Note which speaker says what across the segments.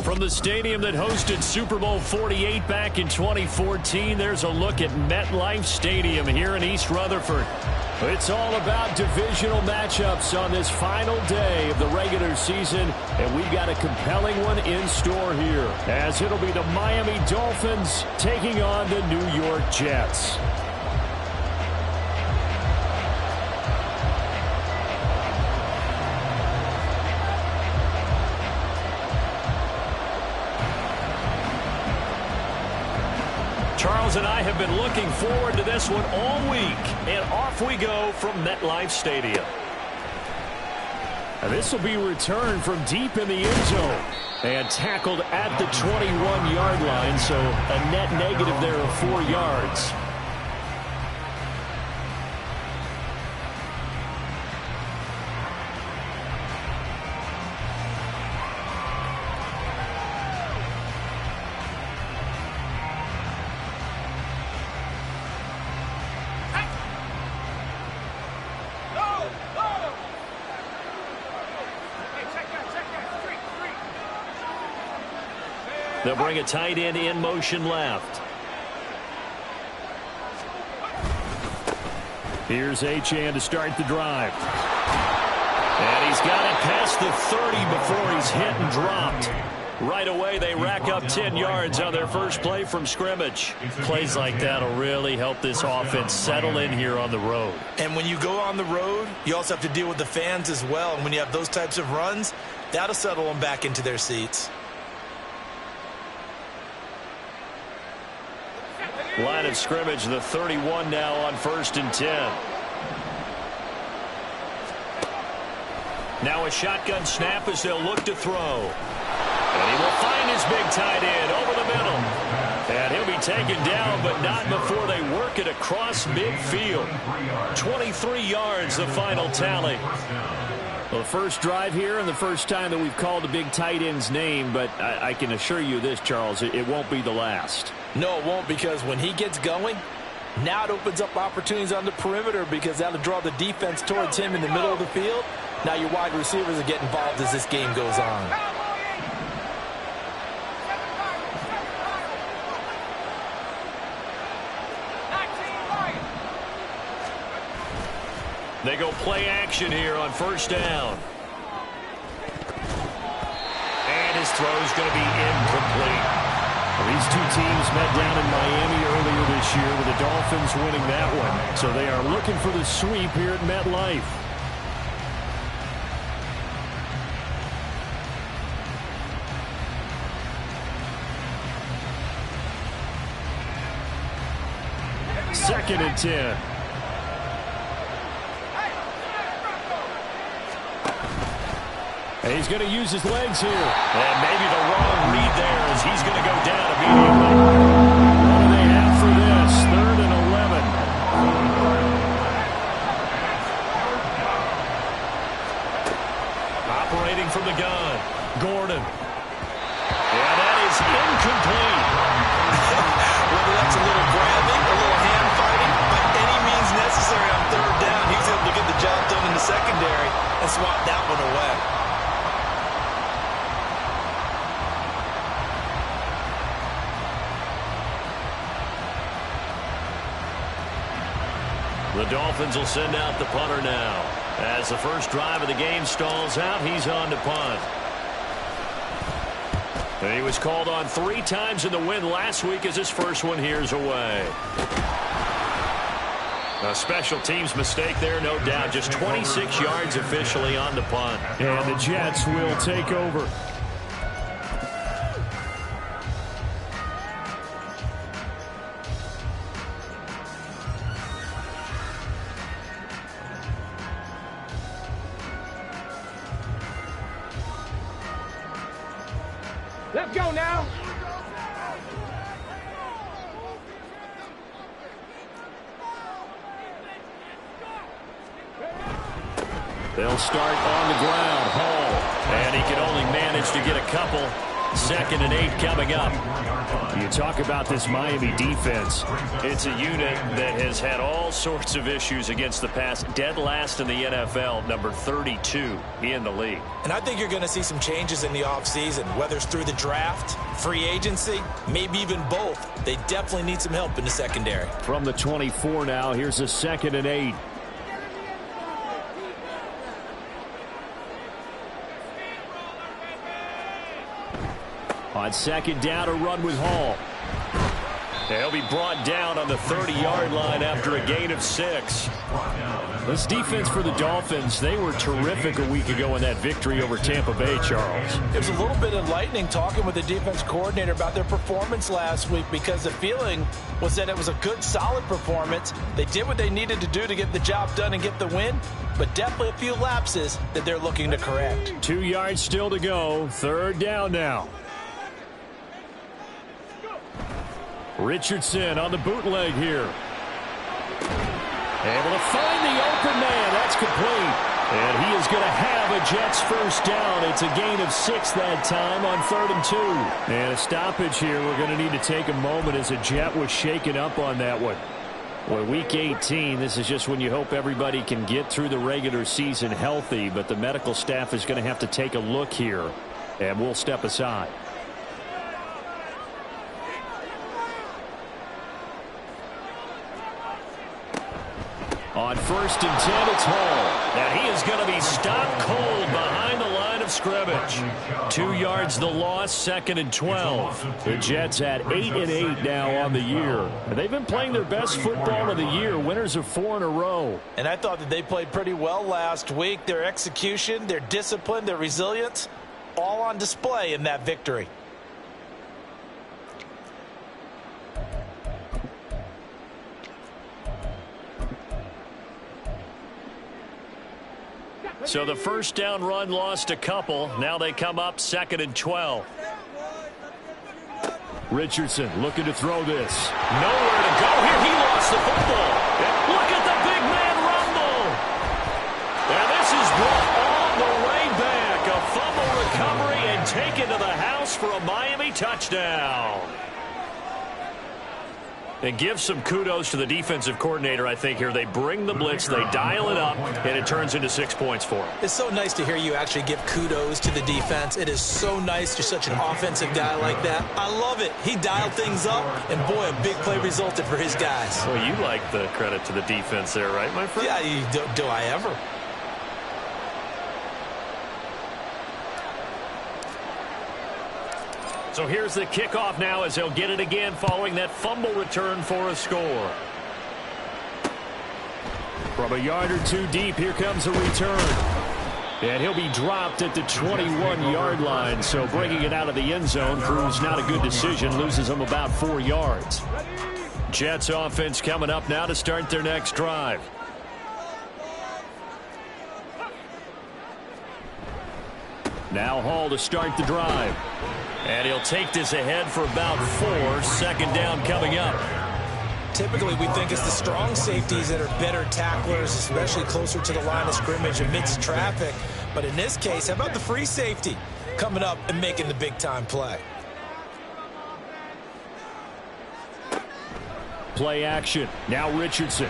Speaker 1: From the stadium that hosted Super Bowl 48 back in 2014, there's a look at MetLife Stadium here in East Rutherford. It's all about divisional matchups on this final day of the regular season, and we've got a compelling one in store here, as it'll be the Miami Dolphins taking on the New York Jets. Charles and I have been looking forward to this one all week, and off we go from MetLife Stadium. And this will be returned from deep in the end zone and tackled at the 21-yard line, so a net negative there of 4 yards. They'll bring a tight end in motion left. Here's Achane to start the drive. And he's got it past the 30 before he's hit and dropped. Right away, they rack up 10 yards on their first play from scrimmage. Plays like that will really help this offense settle in here on the road.
Speaker 2: And when you go on the road, you also have to deal with the fans as well. And when you have those types of runs, that'll settle them back into their seats.
Speaker 1: Line of scrimmage, the 31 now on 1st and 10. Now a shotgun snap as they'll look to throw. And he will find his big tight end over the middle. And he'll be taken down, but not before they work it across midfield. 23 yards, the final tally. Well, the first drive here and the first time that we've called a big tight end's name, but I can assure you this, Charles, it won't be the last.
Speaker 2: No, it won't, because when he gets going, now it opens up opportunities on the perimeter because that'll draw the defense towards him in the middle of the field. Now your wide receivers will get involved as this game goes on.
Speaker 1: They go play action here on 1st down. And his throw is going to be incomplete. These two teams met down in Miami earlier this year with the Dolphins winning that one. So they are looking for the sweep here at MetLife. Second and 10. And he's going to use his legs here. And maybe the wrong read there as he's going to go down immediately. What do they have for this? 3rd and 11. Operating from the gun. Gordon. Yeah, that is incomplete.
Speaker 2: Whether that's a little grabbing, a little hand fighting, by any means necessary on 3rd down, he was able to get the job done in the secondary and swat that one away.
Speaker 1: The Dolphins will send out the punter now. As the first drive of the game stalls out, he's on to punt. And he was called on 3 times in the win last week as his first one here's away. A special teams mistake there, no doubt. Just 26 yards officially on the punt. And the Jets will take over.
Speaker 3: Let's go now.
Speaker 1: They'll start on the ground. Hall. And he can only manage to get a couple. 2nd and 8 coming up.
Speaker 3: You talk about this Miami defense.
Speaker 1: It's a unit that has had all sorts of issues against the pass. Dead last in the NFL, number 32 in the league.
Speaker 2: And I think you're going to see some changes in the offseason, whether it's through the draft, free agency, maybe even both. They definitely need some help in the secondary.
Speaker 3: From the 24 now, here's a 2nd and 8. On 2nd down, a run with Hall.
Speaker 1: He'll be brought down on the 30-yard line after a gain of 6.
Speaker 3: This defense for the Dolphins, they were terrific a week ago in that victory over Tampa Bay, Charles.
Speaker 2: It was a little bit enlightening talking with the defense coordinator about their performance last week, because the feeling was that it was a good, solid performance. They did what they needed to do to get the job done and get the win, but definitely a few lapses that they're looking to correct.
Speaker 3: 2 yards still to go. 3rd down now. Richardson on the bootleg here. Able to find the open man. That's complete. And he is going to have a Jets first down. It's a gain of 6 that time on 3rd and 2. And a stoppage here. We're going to need to take a moment as a Jet was shaken up on that one. Well, week 18, this is just when you hope everybody can get through the regular season healthy. But the medical staff is going to have to take a look here. And we'll step aside. On 1st and 10, it's Hall.
Speaker 1: And he is going to be stopped cold behind the line of scrimmage. 2 yards the loss, 2nd and 12.
Speaker 3: The Jets at 8 and 8 now on the year. And they've been playing their best football of the year, winners of 4 in a row.
Speaker 2: And I thought that they played pretty well last week. Their execution, their discipline, their resilience, all on display in that victory.
Speaker 1: So the first down run lost a couple. Now they come up 2nd and 12.
Speaker 3: Richardson looking to throw this.
Speaker 1: Nowhere to go here. He lost the football. And look at the big man rumble. And this is brought all the way back. A fumble recovery and taken to the house for a Miami touchdown. And give some kudos to the defensive coordinator, I think, here. They bring the blitz, they dial it up, and it turns into 6 points for them.
Speaker 2: It's so nice to hear you actually give kudos to the defense. It is so nice. You're such an offensive guy like that. I love it. He dialed things up, and boy, a big play resulted for his guys.
Speaker 1: Well, you like the credit to the defense there, right, my friend?
Speaker 2: Yeah, do I ever?
Speaker 1: So here's the kickoff now as they'll get it again following that fumble return for a score.
Speaker 3: From a yard or two deep, here comes a return. And he'll be dropped at the 21-yard line. So bringing it out of the end zone proves not a good decision. Loses him about 4 yards.
Speaker 1: Jets offense coming up now to start their next drive.
Speaker 3: Now Hall to start the drive.
Speaker 1: And he'll take this ahead for about 4. 2nd down coming up.
Speaker 2: Typically, we think it's the strong safeties that are better tacklers, especially closer to the line of scrimmage amidst traffic. But in this case, how about the free safety coming up and making the big-time play?
Speaker 3: Play action. Now Richardson.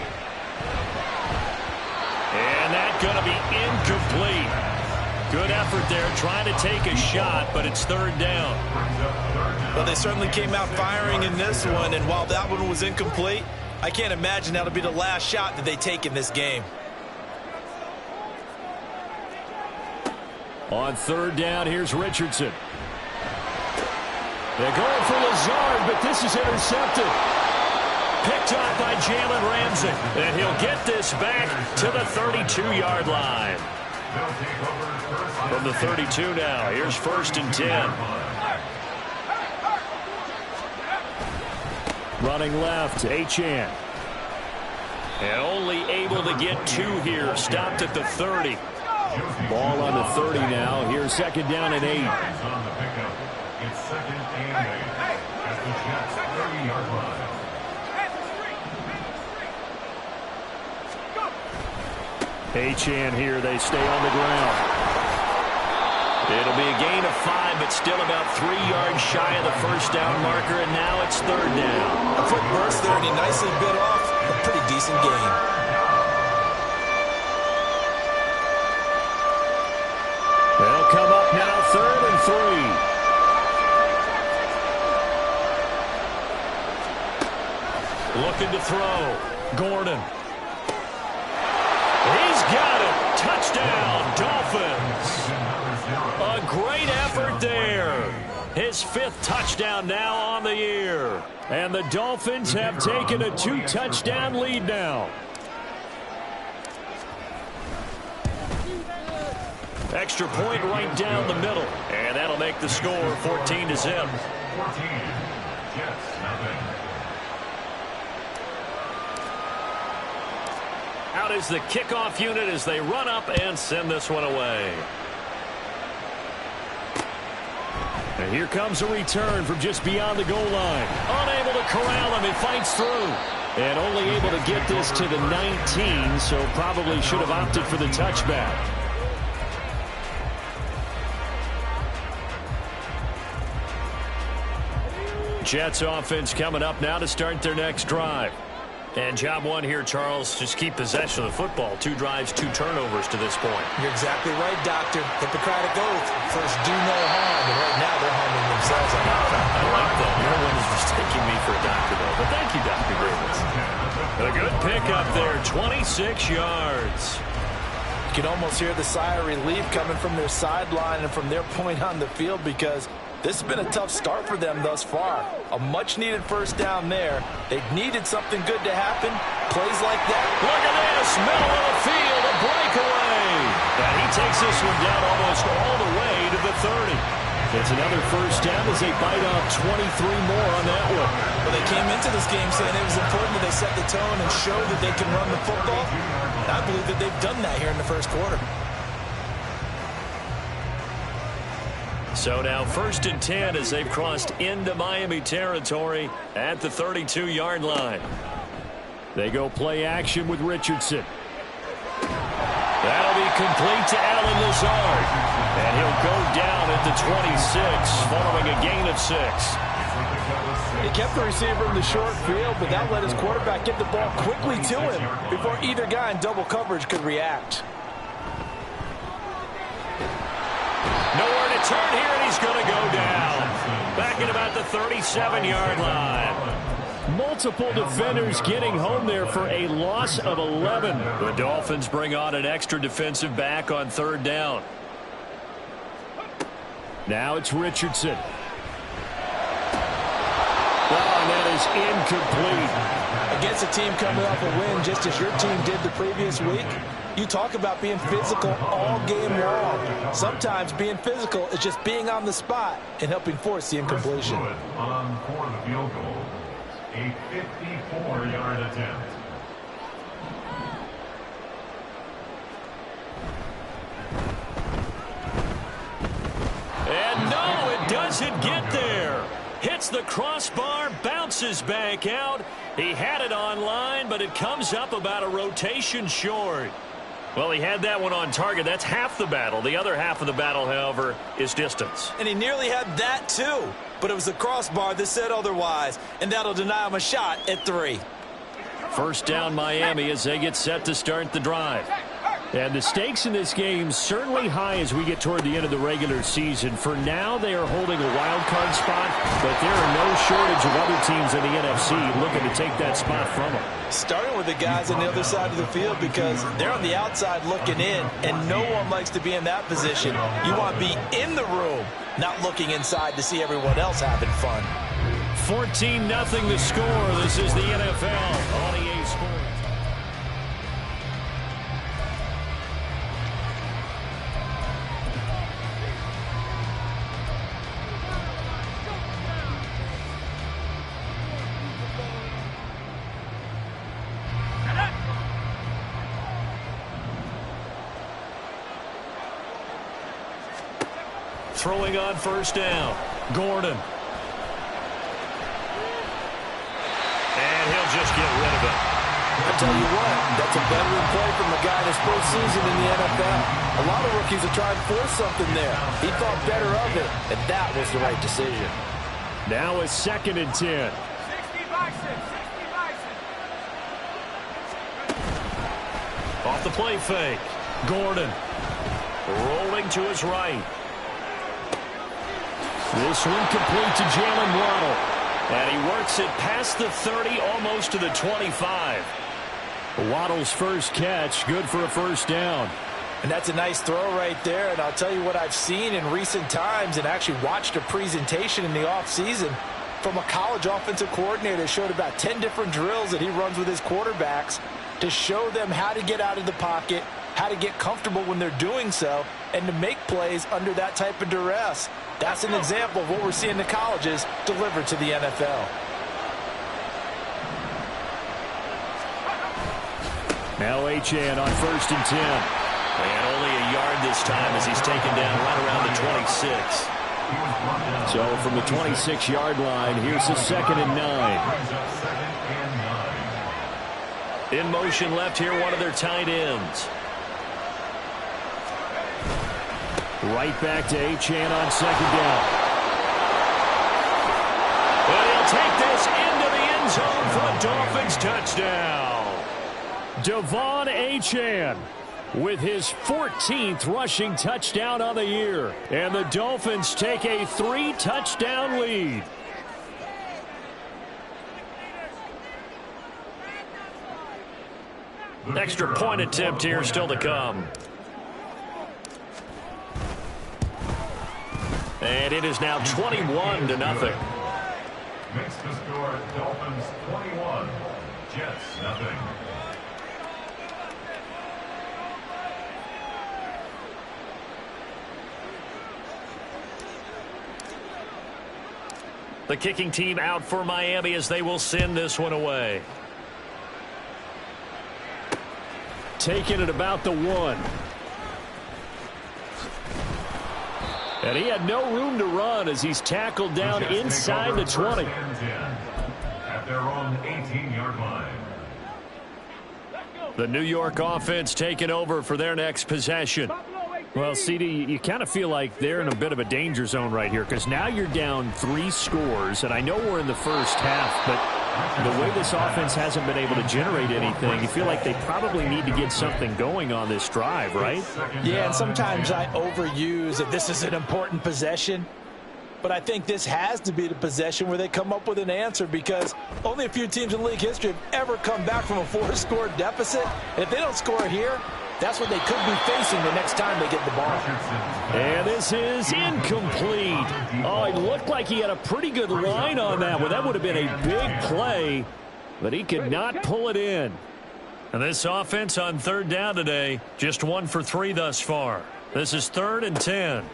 Speaker 1: And that's going to be incomplete. Good effort there, trying to take a shot, but it's 3rd down.
Speaker 2: Well, they certainly came out firing in this one, and while that one was incomplete, I can't imagine that'll be the last shot that they take in this game.
Speaker 3: On 3rd down, here's Richardson. They're going for Lazard, but this is intercepted.
Speaker 1: Picked up by Jalen Ramsey, and he'll get this back to the 32-yard line. From the 32 now, here's 1st and 10.
Speaker 3: Running left, Achane.
Speaker 1: And only able to get 2 here, stopped at the 30.
Speaker 3: Ball on the 30 now. Here's 2nd down and 8.
Speaker 4: On the pickup, it's 2nd and 8 at the Jets 30-yard line.
Speaker 3: Achane here, they stay on the ground.
Speaker 1: It'll be a gain of 5, but still about 3 yards shy of the first down marker, and now it's third down.
Speaker 2: A quick burst there, and he nicely bit off a pretty decent gain.
Speaker 3: They'll come up now, 3rd and 3.
Speaker 1: Looking to throw. Gordon. He's got it. Touchdown, Dolphins. A great effort there. His 5th touchdown now on the year.
Speaker 3: And the Dolphins have taken a 2-touchdown lead now.
Speaker 1: Extra point right down the middle. And that'll make the score 14-0.
Speaker 4: 14. Jets, nothing.
Speaker 1: Out is the kickoff unit as they run up and send this one away.
Speaker 3: And here comes a return from just beyond the goal line.
Speaker 1: Unable to corral him. He fights through.
Speaker 3: And only able to get this to the 19, so probably should have opted for the touchback.
Speaker 1: Jets offense coming up now to start their next drive. And job one here, Charles, just keep possession of the football. 2 drives, 2 turnovers to this point.
Speaker 2: You're exactly right, Doctor. Hippocratic oath. First, do no harm. And right now, they're harming themselves on that.
Speaker 1: I like that. No one is mistaking me for a doctor, though. But thank you, Dr. Davis. A good pickup there, 26 yards.
Speaker 2: You can almost hear the sigh of relief coming from their sideline and from their point on the field, because this has been a tough start for them thus far. A much-needed first down there. They needed something good to happen. Plays like that.
Speaker 1: Look at this. Middle of the field, a breakaway. And he takes this one down almost all the way to the 30.
Speaker 3: It's another first down as they bite off 23 more on that one.
Speaker 2: Well, they came into this game saying it was important that they set the tone and show that they can run the football. And I believe that they've done that here in the first quarter.
Speaker 1: So now 1st and 10 as they've crossed into Miami territory at the 32-yard line.
Speaker 3: They go play action with Richardson.
Speaker 1: That'll be complete to Allen Lazard. And he'll go down at the 26 following a gain of 6.
Speaker 2: He kept the receiver in the short field, but that let his quarterback get the ball quickly to him before either guy in double coverage could react.
Speaker 1: Nowhere to turn here, and he's going to go down. Back at about the 37-yard line.
Speaker 3: Multiple defenders getting home there for a loss of 11.
Speaker 1: The Dolphins bring on an extra defensive back on 3rd down.
Speaker 3: Now it's Richardson. Oh, and that is incomplete.
Speaker 2: Against a team coming off a win just as your team did the previous week, you talk about being physical all game long. Sometimes being physical is just being on the spot and helping force the incompletion.
Speaker 4: On for the field goal. A 54-yard attempt.
Speaker 1: And no, it doesn't get there. Hits the crossbar, bounces back out. He had it on line, but it comes up about a rotation short. Well, he had that one on target. That's half the battle. The other half of the battle, however, is distance.
Speaker 2: And he nearly had that, too. But it was the crossbar that said otherwise, and that'll deny him a shot at 3.
Speaker 1: First down, Miami, as they get set to start the drive.
Speaker 3: And the stakes in this game certainly high as we get toward the end of the regular season. For now, they are holding a wild card spot, but there are no shortage of other teams in the NFC looking to take that spot from them.
Speaker 2: Starting with the guys on the other side of the field, because they're on the outside looking in, and no one likes to be in that position. You want to be in the room, not looking inside to see everyone else having fun.
Speaker 1: 14-0 the score. This is the NFL on EA Sports. Throwing on first down. Gordon. And he'll just get rid of it.
Speaker 2: I tell you what, that's a veteran play from a guy in his first season in the NFL. A lot of rookies are trying to force something there. He thought better of it, and that was the right decision.
Speaker 3: Now a 2nd and 10.
Speaker 1: Off the play fake. Gordon rolling to his right.
Speaker 3: This one complete to Jalen Waddle.
Speaker 1: And he works it past the 30, almost to the 25.
Speaker 3: Waddle's first catch, good for a first down.
Speaker 2: And that's a nice throw right there. And I'll tell you what I've seen in recent times and actually watched a presentation in the offseason from a college offensive coordinator that showed about 10 different drills that he runs with his quarterbacks to show them how to get out of the pocket, how to get comfortable when they're doing so, and to make plays under that type of duress. That's an example of what we're seeing the colleges deliver to the NFL.
Speaker 3: Now Achane on 1st and 10.
Speaker 1: And only a yard this time as he's taken down right around the 26.
Speaker 3: So from the 26-yard line, here's the 2nd and 9.
Speaker 1: In motion left here, one of their tight ends.
Speaker 3: Right back to Achane on 2nd down.
Speaker 1: And he'll take this into the end zone for a Dolphins touchdown.
Speaker 3: Devon Achane with his 14th rushing touchdown on the year. And the Dolphins take a 3-touchdown lead.
Speaker 1: Extra point attempt here still to come. And it is now 21-0.
Speaker 4: Makes the score Dolphins 21, Jets nothing.
Speaker 1: The kicking team out for Miami as they will send this one away.
Speaker 3: Taking it about the 1. And he had no room to run as he's tackled down inside the 20.
Speaker 4: At their own 18-yard line.
Speaker 1: The New York offense taking over for their next possession.
Speaker 3: Well, CD, you kind of feel like they're in a bit of a danger zone right here because now you're down 3 scores, and I know we're in the first half, but the way this offense hasn't been able to generate anything, you feel like they probably need to get something going on this drive, right?
Speaker 2: Yeah, and sometimes I overuse that this is an important possession, but I think this has to be the possession where they come up with an answer because only a few teams in league history have ever come back from a 4-score deficit. And if they don't score here, that's what they could be facing the next time they get the ball.
Speaker 3: And this is incomplete. Oh, it looked like he had a pretty good line on that one. That would have been a big play, but he could not pull it in.
Speaker 1: And this offense on 3rd down today, just 1 for 3 thus far. This is 3rd and 10.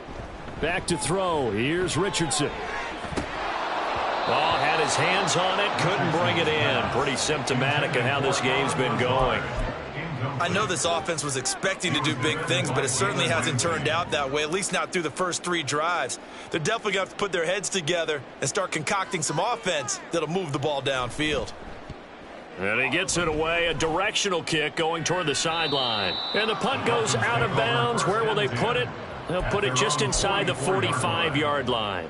Speaker 3: Back to throw. Here's Richardson.
Speaker 1: Oh, had his hands on it, couldn't bring it in. Pretty symptomatic of how this game's been going.
Speaker 2: I know this offense was expecting to do big things, but it certainly hasn't turned out that way, at least not through the first 3 drives. They're definitely going to have to put their heads together and start concocting some offense that'll move the ball downfield.
Speaker 1: And he gets it away, a directional kick going toward the sideline. And the punt goes out of bounds. Where will they put it? They'll put it just inside the 45-yard line.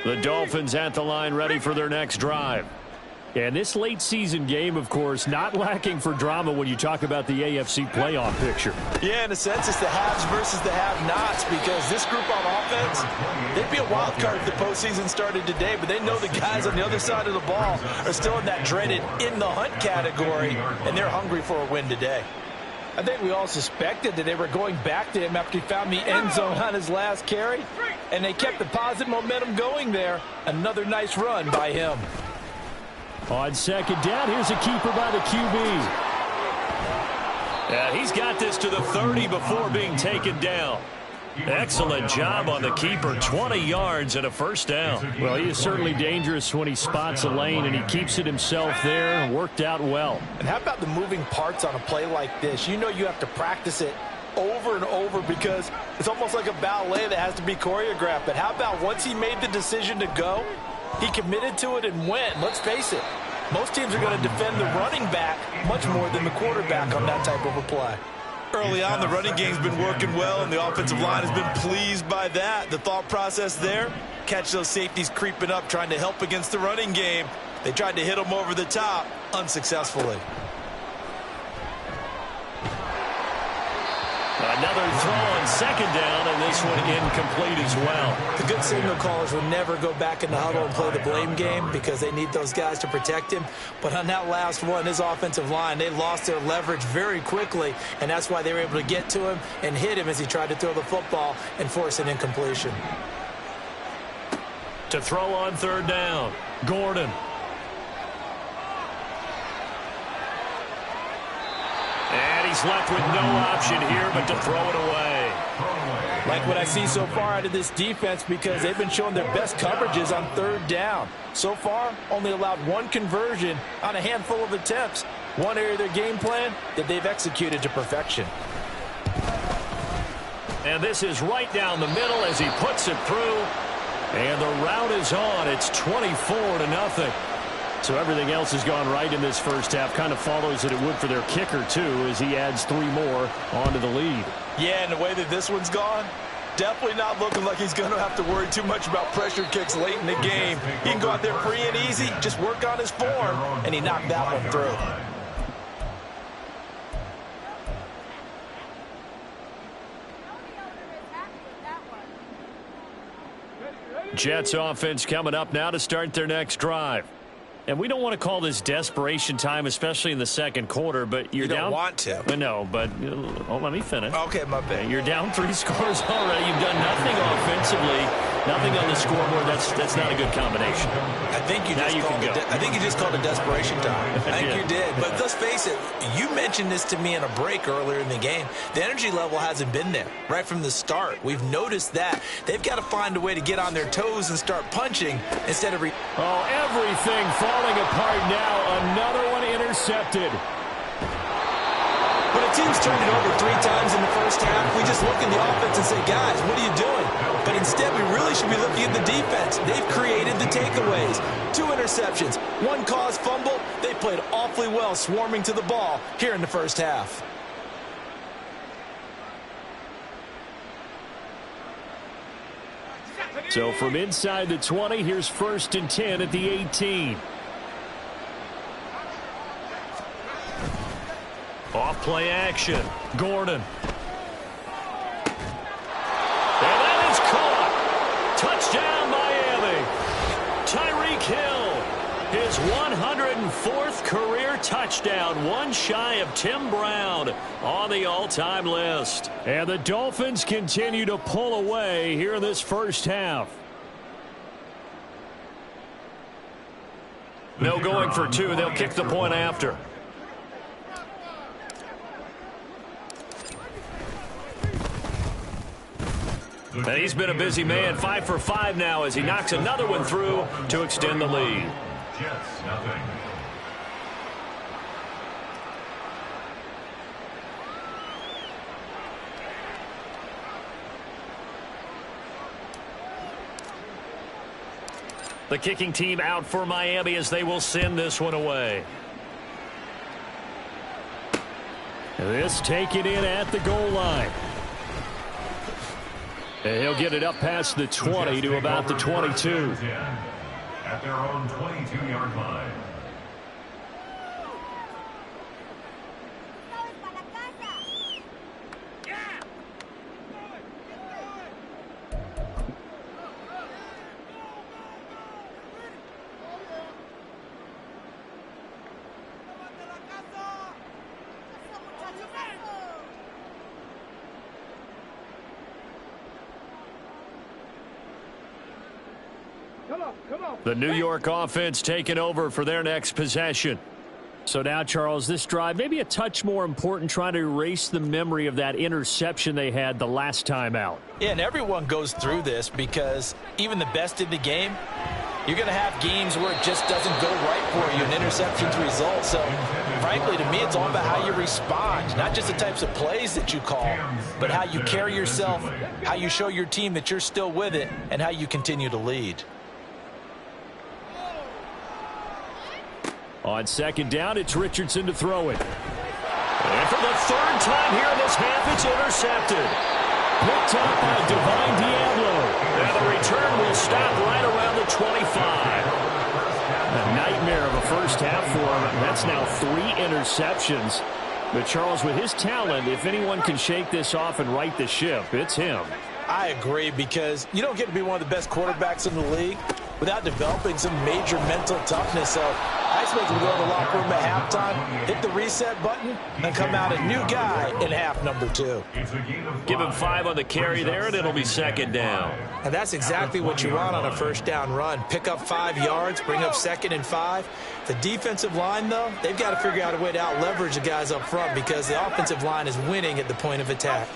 Speaker 1: The Dolphins at the line ready for their next drive.
Speaker 3: And this late season game, of course, not lacking for drama when you talk about the AFC playoff picture.
Speaker 2: Yeah, in a sense, it's the haves versus the have-nots because this group on offense, they'd be a wild card if the postseason started today, but they know the guys on the other side of the ball are still in that dreaded in-the-hunt category, and they're hungry for a win today. I think we all suspected that they were going back to him after he found the end zone on his last carry, and they kept the positive momentum going there. Another nice run by him.
Speaker 3: On 2nd down, here's a keeper by the QB.
Speaker 1: Yeah, he's got this to the 30 before being taken down. Excellent job on the keeper, 20 yards and a first down.
Speaker 3: Well, he is certainly dangerous when he spots a lane, and he keeps it himself there and worked out well.
Speaker 2: And how about the moving parts on a play like this? You know you have to practice it over and over because it's almost like a ballet that has to be choreographed. But how about once he made the decision to go, he committed to it and went. Let's face it, most teams are going to defend the running back much more than the quarterback on that type of a play.
Speaker 5: Early on, the running game's been working well, and the offensive line has been pleased by that. The thought process there, catch those safeties creeping up, trying to help against the running game. They tried to hit them over the top, unsuccessfully.
Speaker 1: Another throw on second down, and this one incomplete as well.
Speaker 2: The good signal callers will never go back in the huddle and play the blame game because they need those guys to protect him. But on that last one, his offensive line, they lost their leverage very quickly, and that's why they were able to get to him and hit him as he tried to throw the football and force an incompletion.
Speaker 1: To throw on third down, Gordon. And he's left with no option here but to throw it away.
Speaker 2: Like what I see so far out of this defense because they've been showing their best coverages on third down. So far, only allowed one conversion on a handful of attempts. One area of their game plan that they've executed to perfection.
Speaker 1: And this is right down the middle as he puts it through. And the route is on. It's 24-0. So everything else has gone right in this first half. Kind of follows that it would for their kicker, too, as he adds 3 more onto the lead.
Speaker 2: Yeah, and the way that this one's gone, definitely not looking like he's going to have to worry too much about pressure kicks late in the game. He can go out there free and easy, just work on his form, and he knocked that one through.
Speaker 1: Jets offense coming up now to start their next drive. And we don't want to call this desperation time, especially in the second quarter, but you're down.
Speaker 2: You don't want to.
Speaker 1: No, but let me finish.
Speaker 2: Okay, my bad.
Speaker 1: You're down 3 scores already. You've done nothing offensively, nothing on the scoreboard. That's not a good combination.
Speaker 2: I think you just called it desperation time. I think you did. But let's face it, you mentioned this to me in a break earlier in the game. The energy level hasn't been there right from the start. We've noticed that. They've got to find a way to get on their toes and start punching instead of
Speaker 3: everything falling apart now. Another one intercepted.
Speaker 2: When a team's turned it over 3 times in the first half, we just look in the offense and say, guys, what are you doing? But instead, we really should be looking at the defense. They've created the takeaways. 2 interceptions, 1 caused fumble. They played awfully well swarming to the ball here in the first half.
Speaker 3: So from inside the 20, here's 1st and 10 at the 18.
Speaker 1: Off play action. Gordon. And that is caught. Touchdown, Miami. Tyreek Hill. His 104th career touchdown. One shy of Tim Brown on the all-time list.
Speaker 3: And the Dolphins continue to pull away here in this first half.
Speaker 1: No going for 2. They'll kick the point after. And he's been a busy man. 5 for 5 now as he knocks another one through to extend the lead.
Speaker 4: Jets, nothing.
Speaker 1: The kicking team out for Miami as they will send this one away.
Speaker 3: This taken in at the goal line. And he'll get it up past the 20 to about the 22.
Speaker 4: At their own 22-yard line.
Speaker 3: The New York offense taking over for their next possession. So now, Charles, this drive maybe a touch more important, trying to erase the memory of that interception they had the last time out.
Speaker 2: Yeah, and everyone goes through this because even the best in the game, You're going to have games where it just doesn't go right for you, and interceptions result. So, frankly, to me, it's all about how you respond, not just the types of plays that you call, but how you carry yourself, how you show your team that you're still with it, and how you continue to lead.
Speaker 3: On second down, it's Richardson to throw it.
Speaker 1: And for the third time here in this half, it's intercepted.
Speaker 3: Picked up by Divine Diablo.
Speaker 1: And the return will stop right around the 25.
Speaker 3: A nightmare of a first half for him. That's now 3 interceptions. But Charles, with his talent, if anyone can shake this off and right the ship, it's him.
Speaker 2: I agree, because you don't get to be one of the best quarterbacks in the league without developing some major mental toughness. So I expect him to go to the locker room at halftime, hit the reset button, and come out a new guy in half number 2.
Speaker 1: Give him 5 on the carry there, and it'll be second down.
Speaker 2: And that's exactly what you want on a first down run. Pick up 5 yards, bring up 2nd and 5. The defensive line, though, they've got to figure out a way to out-leverage the guys up front, because the offensive line is winning at the point of attack.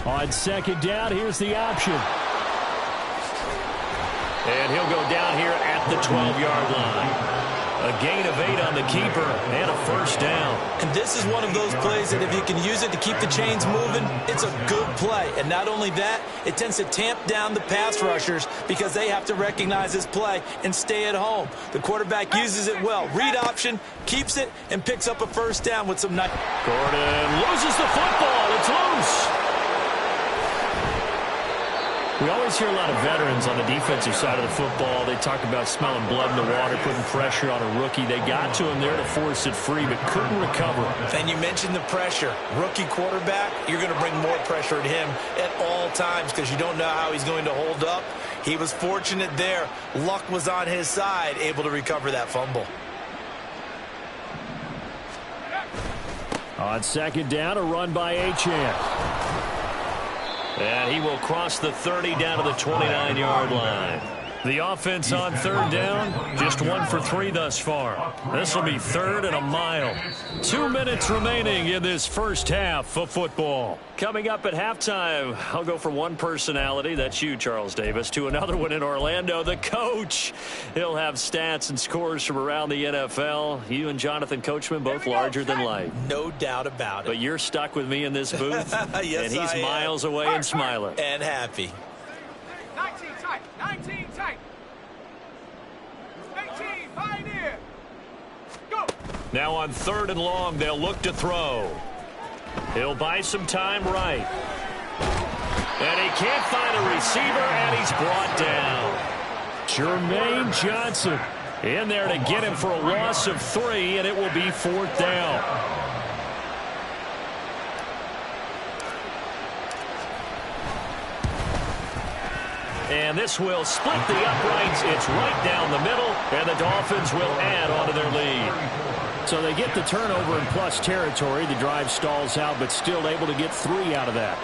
Speaker 3: On second down, here's the option.
Speaker 1: And he'll go down here at the 12-yard line. A gain of 8 on the keeper and a first down.
Speaker 2: And this is one of those plays that if you can use it to keep the chains moving, it's a good play. And not only that, it tends to tamp down the pass rushers because they have to recognize this play and stay at home. The quarterback uses it well. Read option, keeps it, and picks up a first down with some nice.
Speaker 1: Gordon loses the football. It's loose.
Speaker 3: We always hear a lot of veterans on the defensive side of the football. They talk about smelling blood in the water, putting pressure on a rookie. They got to him there to force it free, but couldn't recover.
Speaker 2: And you mentioned the pressure. Rookie quarterback, you're going to bring more pressure at him at all times because you don't know how he's going to hold up. He was fortunate there. Luck was on his side, able to recover that fumble.
Speaker 3: On second down, a run by Achane.
Speaker 1: And he will cross the 30 down to the 29-yard line. The offense on third down, just 1 for 3 thus far. This will be 3rd and a mile. 2 minutes remaining in this first half of football. Coming up at halftime, I'll go from one personality, that's you, Charles Davis, to another one in Orlando, the coach. He'll have stats and scores from around the NFL. You and Jonathan Coachman both larger than life.
Speaker 2: No doubt about it.
Speaker 1: But you're stuck with me in this booth,
Speaker 2: yes,
Speaker 1: and he's miles away and smiling.
Speaker 2: And happy.
Speaker 6: 19 tight, 19 tight. 18, pioneer. Go.
Speaker 1: Now on 3rd and long, they'll look to throw. He'll buy some time right. And he can't find a receiver, and he's brought down.
Speaker 3: Jermaine Johnson in there to get him for a loss of 3, and it will be 4th down.
Speaker 1: And this will split the uprights. It's right down the middle, and the Dolphins will add on to their lead.
Speaker 3: So they get the turnover in plus territory. The drive stalls out, but still able to get 3 out of that.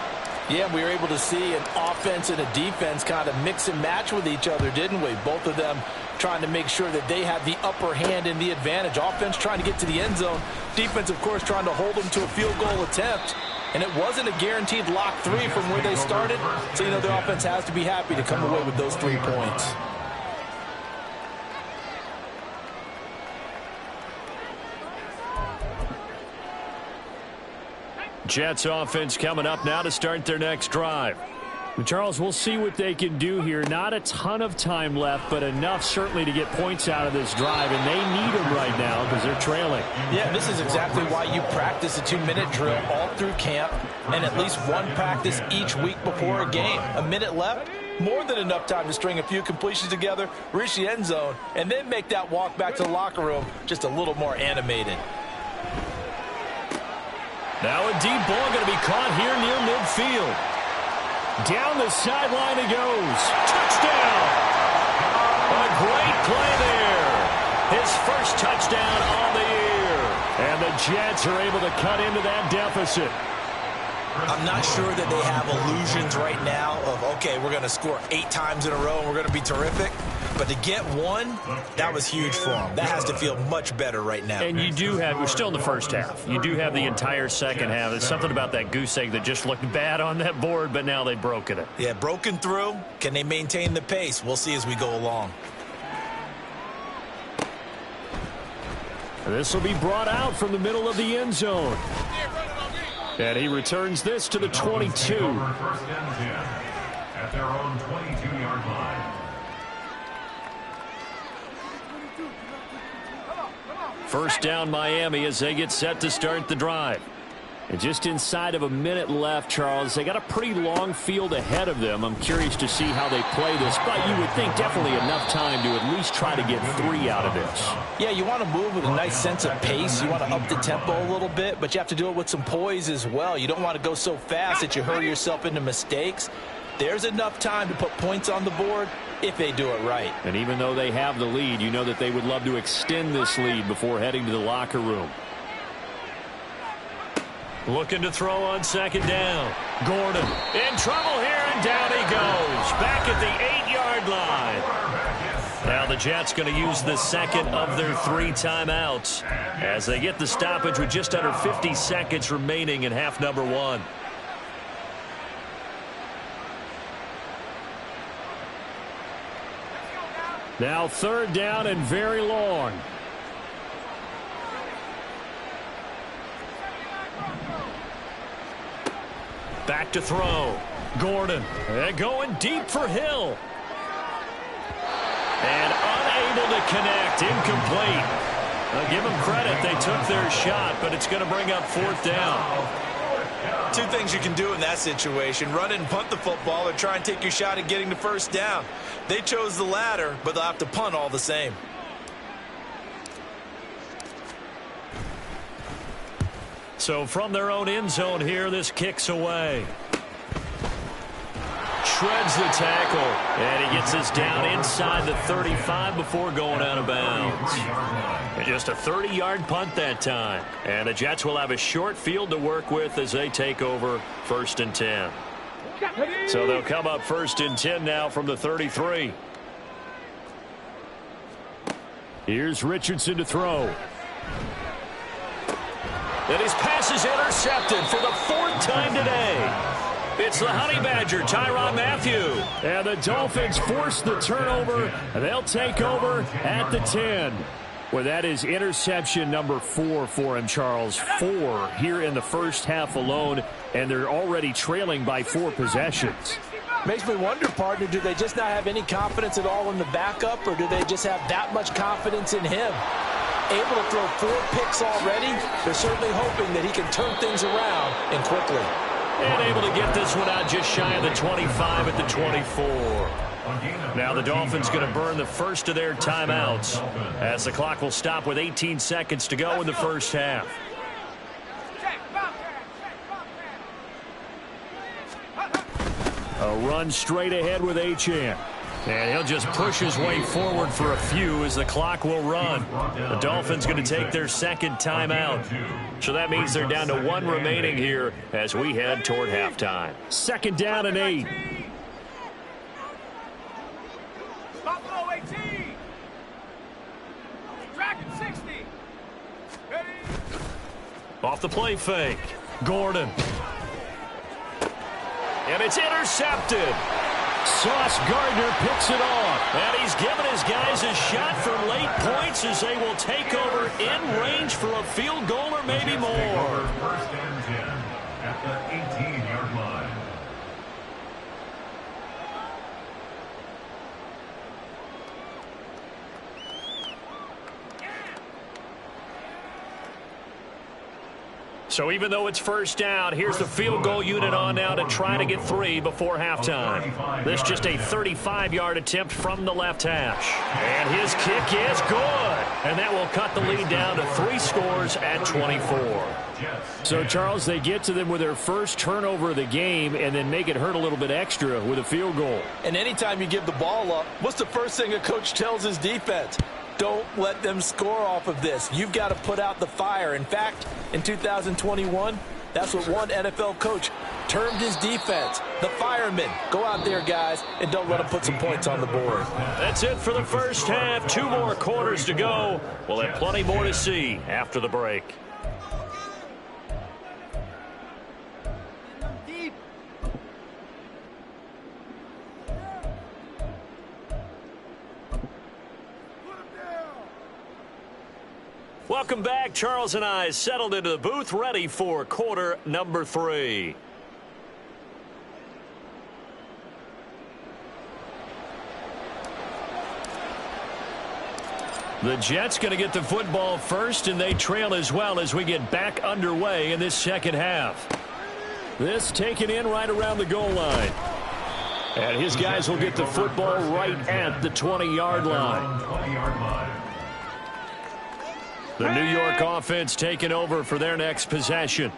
Speaker 2: Yeah, we were able to see an offense and a defense kind of mix and match with each other, didn't we? Both of them trying to make sure that they have the upper hand and the advantage. Offense trying to get to the end zone. Defense, of course, trying to hold them to a field goal attempt. And it wasn't a guaranteed lock 3 from where they started. So, you know, the offense has to be happy to come away with those 3 points.
Speaker 3: Jets offense coming up now to start their next drive. Charles, we'll see what they can do here. Not a ton of time left, but enough certainly to get points out of this drive, and they need them right now because they're trailing.
Speaker 2: Yeah, this is exactly why you practice a 2-minute drill all through camp and at least one practice each week before a game. A minute left, more than enough time to string a few completions together, reach the end zone, and then make that walk back to the locker room just a little more animated.
Speaker 3: Now a deep ball going to be caught here near midfield. Down the sideline it goes. Touchdown!
Speaker 1: A great play there. His first touchdown on the year.
Speaker 3: And the Jets are able to cut into that deficit.
Speaker 2: I'm not sure that they have illusions right now of, okay, we're going to score 8 times in a row and we're going to be terrific. But to get one, that was huge for them. That has to feel much better right now.
Speaker 3: And you do have, we're still in the first half. You do have the entire second half. There's something about that goose egg that just looked bad on that board, but now they've broken it.
Speaker 2: Yeah, broken through. Can they maintain the pace? We'll see as we go along.
Speaker 3: This will be brought out from the middle of the end zone. And he returns this to the 22.
Speaker 4: First and 10 at their own 22-yard line.
Speaker 3: First down Miami as they get set to start the drive. And just inside of a minute left, Charles, they got a pretty long field ahead of them. I'm curious to see how they play this, but you would think definitely enough time to at least try to get 3 out of this.
Speaker 2: Yeah, you want to move with a nice sense of pace. You want to up the tempo a little bit, but you have to do it with some poise as well. You don't want to go so fast that you hurry yourself into mistakes. There's enough time to put points on the board if they do it right.
Speaker 3: And even though they have the lead, you know that they would love to extend this lead before heading to the locker room. Looking to throw on second down. Gordon in trouble here, and down he goes. Back at the 8-yard line. Now the Jets going to use the second of their 3 timeouts as they get the stoppage with just under 50 seconds remaining in half number 1. Now third down and very long. Back to throw. Gordon. And going deep for Hill. And unable to connect. Incomplete. Give them credit. They took their shot, but it's going to bring up 4th down.
Speaker 5: 2 things you can do in that situation. Run it and punt the football, or try and take your shot at getting the first down. They chose the latter, but they'll have to punt all the same.
Speaker 3: So from their own end zone here, this kicks away. Shreds the tackle, and he gets us down inside the 35 before going out of bounds. And just a 30-yard punt that time. And the Jets will have a short field to work with as they take over 1st and 10. So they'll come up 1st and 10 now from the 33. Here's Richardson to throw. And his pass is intercepted for the 4th time today. It's the Honey Badger, Tyrann Mathieu. And the Dolphins force the turnover. They'll take over at the 10. Well, that is interception number 4 for him, Charles. 4 here in the first half alone, and they're already trailing by 4 possessions.
Speaker 2: Makes me wonder, partner, do they just not have any confidence at all in the backup, or do they just have that much confidence in him? Able to throw 4 picks already, they're certainly hoping that he can turn things around and quickly.
Speaker 3: And able to get this one out just shy of the 25 at the 24. Now the Dolphins going to burn the first of their timeouts as the clock will stop with 18 seconds to go in the first half. A run straight ahead with Achane. And he'll just push his way forward for a few as the clock will run. The Dolphins going to take their second timeout. So that means they're down to 1 remaining here as we head toward halftime. 2nd down and 8.
Speaker 6: Buffalo 18. Dragon 60. Ready?
Speaker 3: Off the play fake. Gordon. And it's intercepted. Sauce Gardner picks it off. And he's given his guys a shot for late points as they will take over in range for a field goal or maybe more.
Speaker 4: 1st and 10 at the 18-yard line.
Speaker 3: So even though it's first down, here's the field goal unit on now to try to get 3 before halftime. This just a 35-yard attempt from the left hash. And his kick is good. And that will cut the lead down to 3 scores at 24. So, Charles, they get to them with their first turnover of the game and then make it hurt a little bit extra with a field goal.
Speaker 2: And anytime you give the ball up, what's the first thing a coach tells his defense? Don't let them score off of this. You've got to put out the fire. In fact, in 2021, that's what one NFL coach termed his defense the firemen. Go out there, guys, and don't let them put some points on the board.
Speaker 1: That's it for the first half. 2 more quarters to go. We'll have plenty more to see after the break. Welcome back. Charles and I settled into the booth, ready for quarter number 3. The Jets going to get the football first, and they trail as well as we get back underway in this second half. This taken in right around the goal line. And his guys will get the football right at the 20-yard line. The New York offense taking over for their next possession.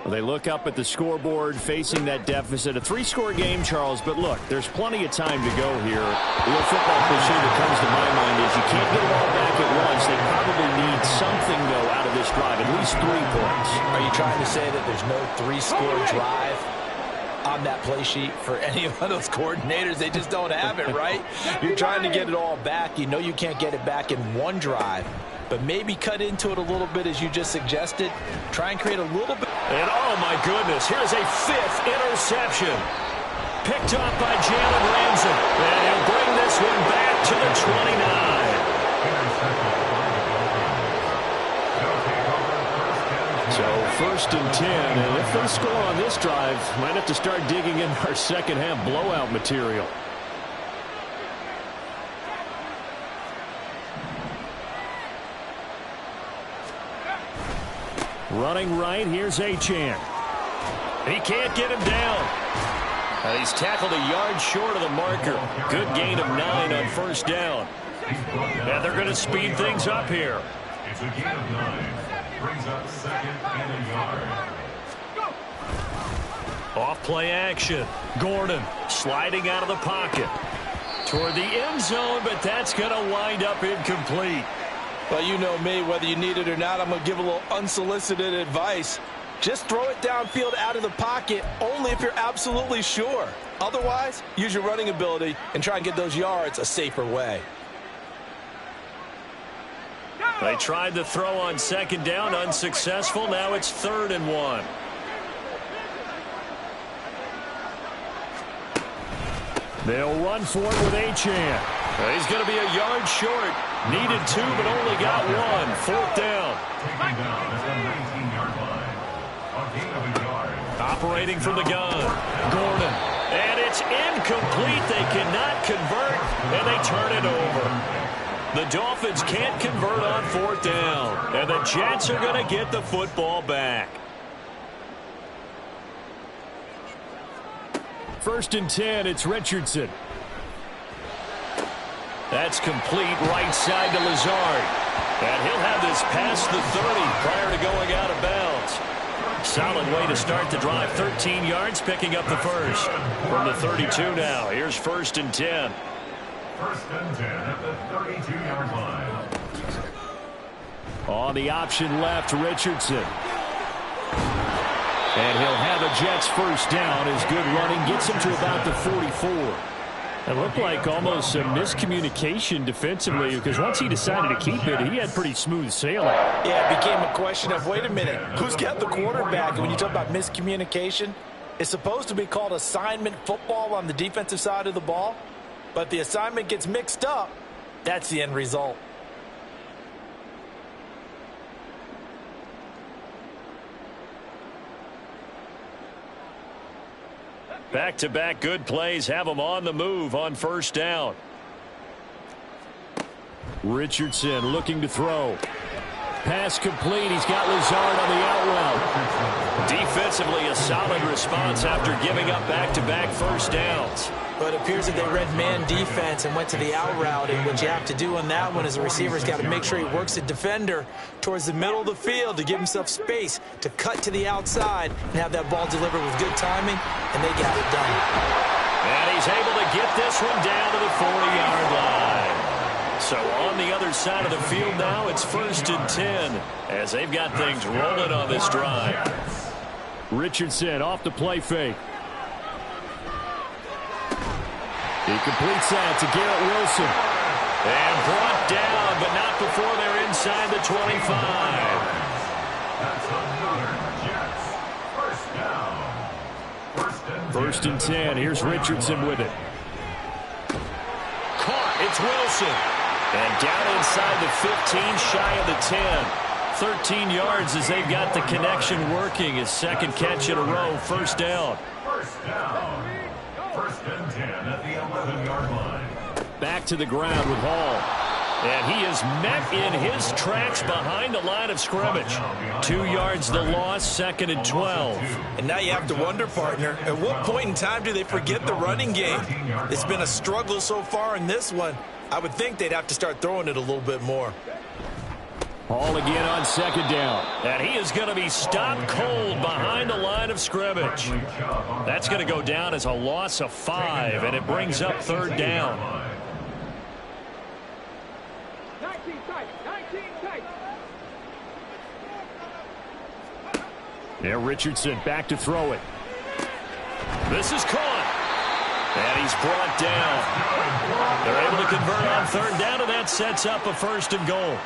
Speaker 3: Well, they look up at the scoreboard facing that deficit. A 3-score game, Charles, but look, there's plenty of time to go here. The real football cliche that comes to my mind is you can't get it all back at once. They probably need something, though, out of this drive, at least 3 points.
Speaker 2: Are you trying to say that there's no 3-score drive on that play sheet for any of those coordinators? They just don't have it, right? You're trying to get it all back. You know you can't get it back in one drive, but maybe cut into it a little bit as you just suggested. Try and create a little bit.
Speaker 1: And oh my goodness, here's a 5th interception. Picked up by Jalen Ramsey. And he'll bring this one back to the 29.
Speaker 3: So 1st and 10, and if they score on this drive, might have to start digging in our second half blowout material. Running right, here's Achane.
Speaker 1: He can't get him down. He's tackled a yard short of the marker. Good gain of 9 on 1st down. And they're going to speed things up here.
Speaker 4: It's a gain of 9. Brings up 2nd and a yard.
Speaker 1: Off play action. Gordon sliding out of the pocket toward the end zone, but that's going to wind up incomplete.
Speaker 2: Well, you know me, whether you need it or not, I'm going to give a little unsolicited advice. Just throw it downfield out of the pocket only if you're absolutely sure. Otherwise, use your running ability and try and get those yards a safer way.
Speaker 1: They tried to throw on 2nd down, unsuccessful. Now it's 3rd and 1.
Speaker 3: They'll run for it with Achane.
Speaker 1: He's going to be a yard short. Needed 2, but only got 1. 4th down.
Speaker 4: Taken down at the 19-yard line. A gain of a yard.
Speaker 1: Operating from the gun. Gordon. And it's incomplete. They cannot convert, and they turn it over. The Dolphins can't convert on 4th down, and the Jets are going to get the football back.
Speaker 3: 1st and 10, it's Richardson.
Speaker 1: That's complete right side to Lazard. And he'll have this past the 30 prior to going out of bounds. Solid way to start the drive. 13 yards, picking up the first. From the 32 now. Here's 1st and 10.
Speaker 4: 1st and 10 at the 32-yard line.
Speaker 3: On the option left, Richardson. And he'll have a Jets 1st down as good running gets him to about the 44. It looked like almost a miscommunication defensively because once he decided to keep it, he had pretty smooth sailing.
Speaker 2: Yeah, it became a question of, wait a minute, who's got the quarterback? And when you talk about miscommunication, it's supposed to be called assignment football on the defensive side of the ball. But the assignment gets mixed up. That's the end result.
Speaker 1: Back-to-back good plays have them on the move on 1st down.
Speaker 3: Richardson looking to throw. Pass complete. He's got Lazard on the out route.
Speaker 1: Defensively, a solid response after giving up back-to-back 1st downs.
Speaker 2: But it appears that they read man defense and went to the out route. And what you have to do on that one is the receiver's got to make sure he works the defender towards the middle of the field to give himself space to cut to the outside and have that ball delivered with good timing, and they got it done.
Speaker 1: And he's able to get this one down to the 40-yard line. So on the other side of the field now, it's 1st and 10 as they've got things rolling on this drive.
Speaker 3: Richardson off the play fake. He completes that to Garrett Wilson.
Speaker 1: And brought down, but not before they're inside the 25.
Speaker 4: That's another Jets. First down.
Speaker 3: First and 10. Here's Richardson with it.
Speaker 1: Caught. It's Wilson. And down inside the 15, shy of the 10. 13 yards as they've got the connection working. His second catch in a row. First down.
Speaker 4: First down. First and 10 at the 11-yard line.
Speaker 3: Back to the ground with Hall.
Speaker 1: And he is met in his tracks behind the line of scrimmage. 2 yards the loss, second and 12.
Speaker 5: And now you have to wonder, partner, at what point in time do they forget the running game? It's been a struggle so far in this one. I would think they'd have to start throwing it a little bit more.
Speaker 3: Hall again on second down.
Speaker 1: And he is going to be stopped cold behind the line of scrimmage. That's going to go down as a loss of 5, and it brings up third down.
Speaker 6: 19 tight. 19 tight.
Speaker 3: Yeah, Richardson back to throw it.
Speaker 1: This is caught. And he's brought down. They're able to convert on third down, and that sets up a first and goal.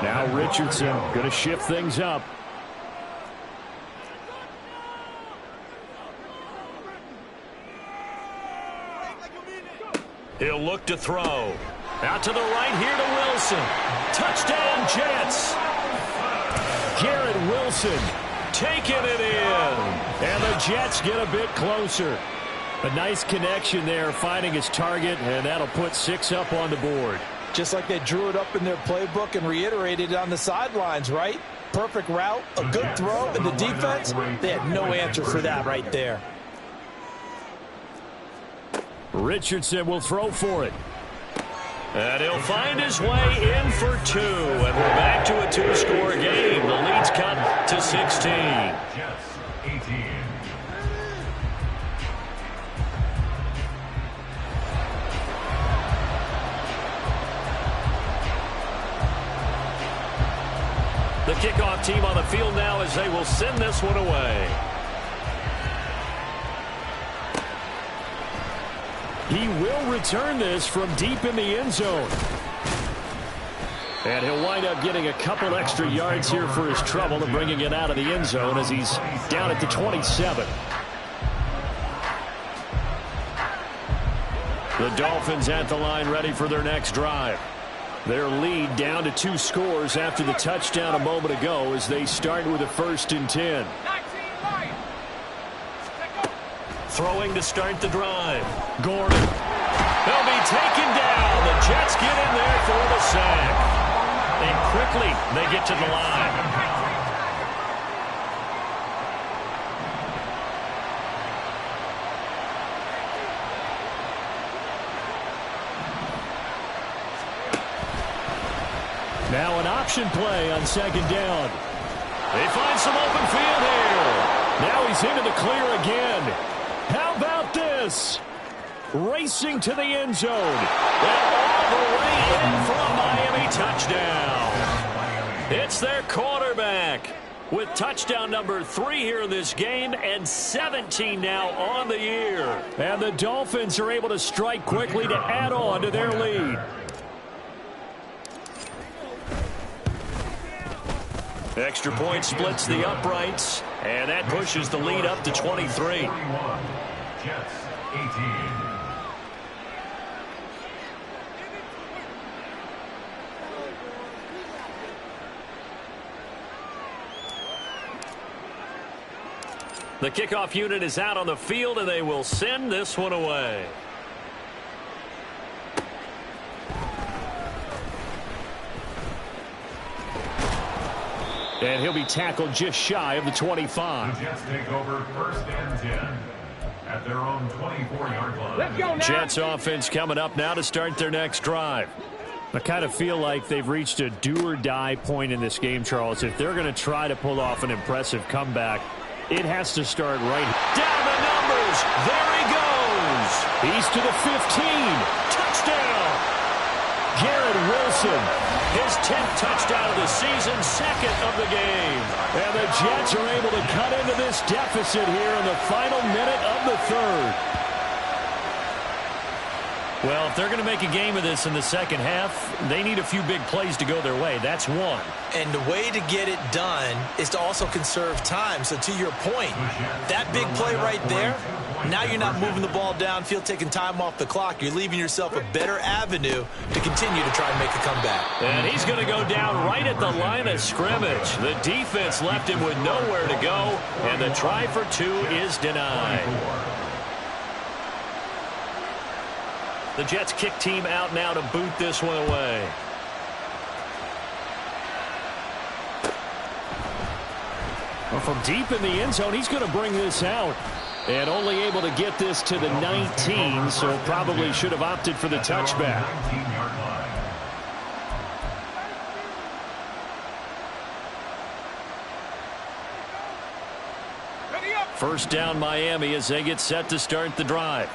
Speaker 3: Now Richardson going to shift things up.
Speaker 1: He'll look to throw. Out to the right here to Wilson. Touchdown, Jets.
Speaker 3: Garrett Wilson
Speaker 1: Taking it in.
Speaker 3: and the Jets get a bit closer. A nice connection there, finding his target, and that'll put 6 up on the board.
Speaker 2: Just like they drew it up in their playbook and reiterated it on the sidelines, right? Perfect route, a good throw, and the defense, they had no answer for that right there.
Speaker 3: Richardson will throw for it.
Speaker 1: And he'll find his way in for 2. And we're back to a 2-score game. The lead's cut to 16.
Speaker 4: Jets 18.
Speaker 1: The kickoff team on the field now as they will send this one away.
Speaker 3: He will return this from deep in the end zone. And he'll wind up getting a couple extra yards here for his trouble and bringing it out of the end zone as he's down at the 27. The Dolphins at the line ready for their next drive. Their lead down to 2 scores after the touchdown a moment ago as they start with a first and 10.
Speaker 6: 19 right.
Speaker 1: Throwing to start the drive. Gordon. They'll be taken down. The Jets get in there for the sack. And quickly they get to the line.
Speaker 3: Now an option play on second down.
Speaker 1: They find some open field here.
Speaker 3: Now he's into the clear again. How about this? Racing to the end zone.
Speaker 1: And all the way in for a Miami touchdown. It's their quarterback with touchdown number 3 here in this game and 17 now on the year.
Speaker 3: And the Dolphins are able to strike quickly to add on to their lead.
Speaker 1: Extra point splits the uprights, and that pushes the lead up to 23.
Speaker 4: 41. Jets 18.
Speaker 1: The kickoff unit is out on the field, and they will send this one away.
Speaker 3: And he'll be tackled just shy of the 25.
Speaker 4: The Jets take over first and 10 at their own 24-yard line.
Speaker 6: Let's go now.
Speaker 3: Jets offense coming up now to start their next drive. I kind of feel like they've reached a do-or-die point in this game, Charles. If they're going to try to pull off an impressive comeback, it has to start right.
Speaker 1: Down the numbers. There he goes.
Speaker 3: He's to the 15.
Speaker 1: Touchdown.
Speaker 3: Garrett Wilson.
Speaker 1: His 10th touchdown of the season, 2nd of the game.
Speaker 3: And the Jets are able to cut into this deficit here in the final minute of the third.
Speaker 1: Well, if they're going to make a game of this in the second half, they need a few big plays to go their way. That's one.
Speaker 2: And the way to get it done is to also conserve time. So to your point, that big play right there, now you're not moving the ball downfield, taking time off the clock. You're leaving yourself a better avenue to continue to try and make a comeback.
Speaker 1: And he's going to go down right at the line of scrimmage. The defense left him with nowhere to go, and the try for two is denied. The Jets kick team out now to boot this one away.
Speaker 3: Well, from deep in the end zone, he's going to bring this out. And only able to get this to the 19, so probably should have opted for the touchback.
Speaker 1: First down Miami as they get set to start the drive.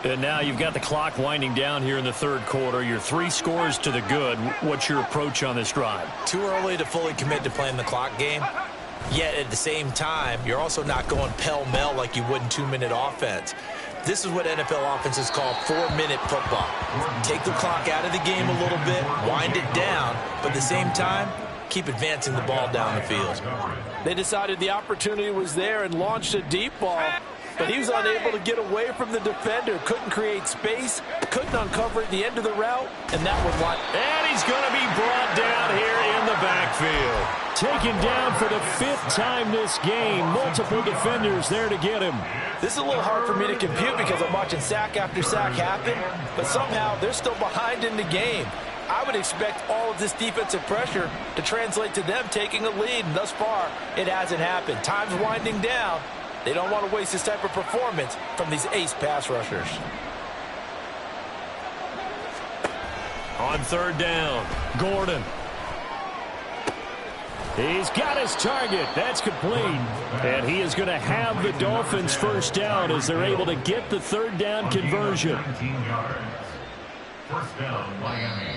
Speaker 1: And now you've got the clock winding down here in the third quarter. You're 3 scores to the good. What's your approach on this drive?
Speaker 2: Too early to fully commit to playing the clock game. Yet at the same time, you're also not going pell-mell like you would in 2-minute offense. This is what NFL offenses call 4-minute football. Take the clock out of the game a little bit, wind it down, but at the same time, keep advancing the ball down the field.
Speaker 7: They decided the opportunity was there and launched a deep ball, but he was unable to get away from the defender. Couldn't create space, couldn't uncover at the end of the route, and that would line.
Speaker 1: And he's going to be brought down here in the backfield.
Speaker 3: Taken down for the 5th time this game. Multiple defenders there to get him.
Speaker 7: This is a little hard for me to compute because I'm watching sack after sack happen, but somehow they're still behind in the game. I would expect all of this defensive pressure to translate to them taking a lead, and thus far, it hasn't happened. Time's winding down. They don't want to waste this type of performance from these ace pass rushers.
Speaker 1: On third down, Gordon.
Speaker 3: He's got his target. That's complete. And he is going to have the Dolphins first down as they're able to get the third down conversion.
Speaker 4: First down, Miami.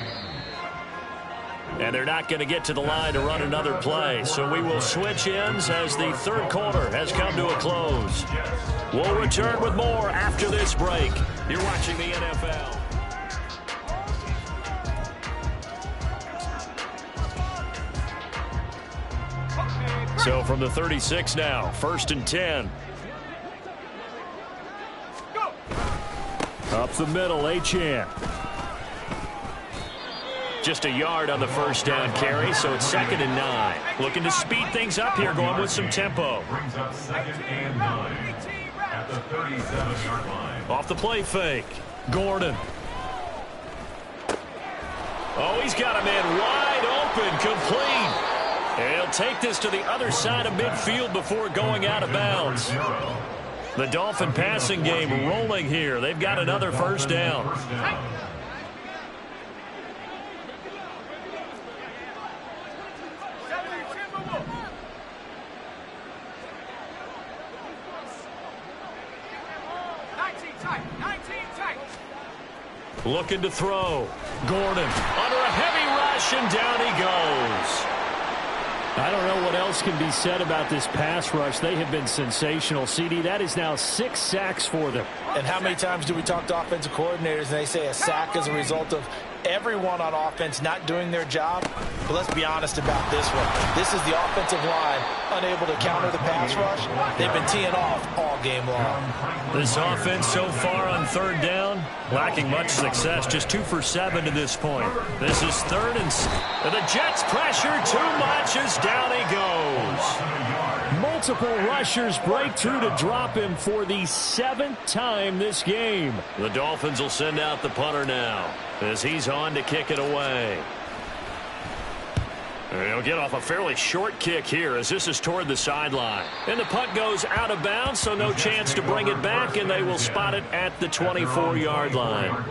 Speaker 1: And they're not going to get to the line to run another play. So we will switch ends as the third quarter has come to a close. We'll return with more after this break. You're watching the NFL. So from the 36 now, 1st and 10.
Speaker 3: Up the middle, Achane.
Speaker 1: Just a yard on the first down carry, so it's 2nd and 9. Looking to speed things up here, going with some tempo.
Speaker 4: Brings up 2nd and 9 at the 37-yard line.
Speaker 1: Off the play fake, Gordon. Oh, he's got a man wide open, complete. And he'll take this to the other side of midfield before going out of bounds. The Dolphin passing game rolling here. They've got another first down. Looking to throw. Gordon under a heavy rush, and down he goes.
Speaker 3: I don't know what else can be said about this pass rush. They have been sensational. CD, that is now 6 sacks for them.
Speaker 7: And how many times do we talk to offensive coordinators and they say a sack is a result of everyone on offense not doing their job? But let's be honest about this one. This is the offensive line unable to counter the pass rush. They've been teeing off all game long.
Speaker 1: This offense so far on third down, lacking much success. Just 2 for 7 to this point. This is 3rd and the Jets pressure too much as down he goes.
Speaker 3: Multiple rushers break through to drop him for the 7th time this game.
Speaker 1: The Dolphins will send out the punter now as he's on to kick it away. And he'll get off a fairly short kick here as this is toward the sideline. And the punt goes out of bounds, so no chance to bring it back, and they will spot it at the 24-yard line.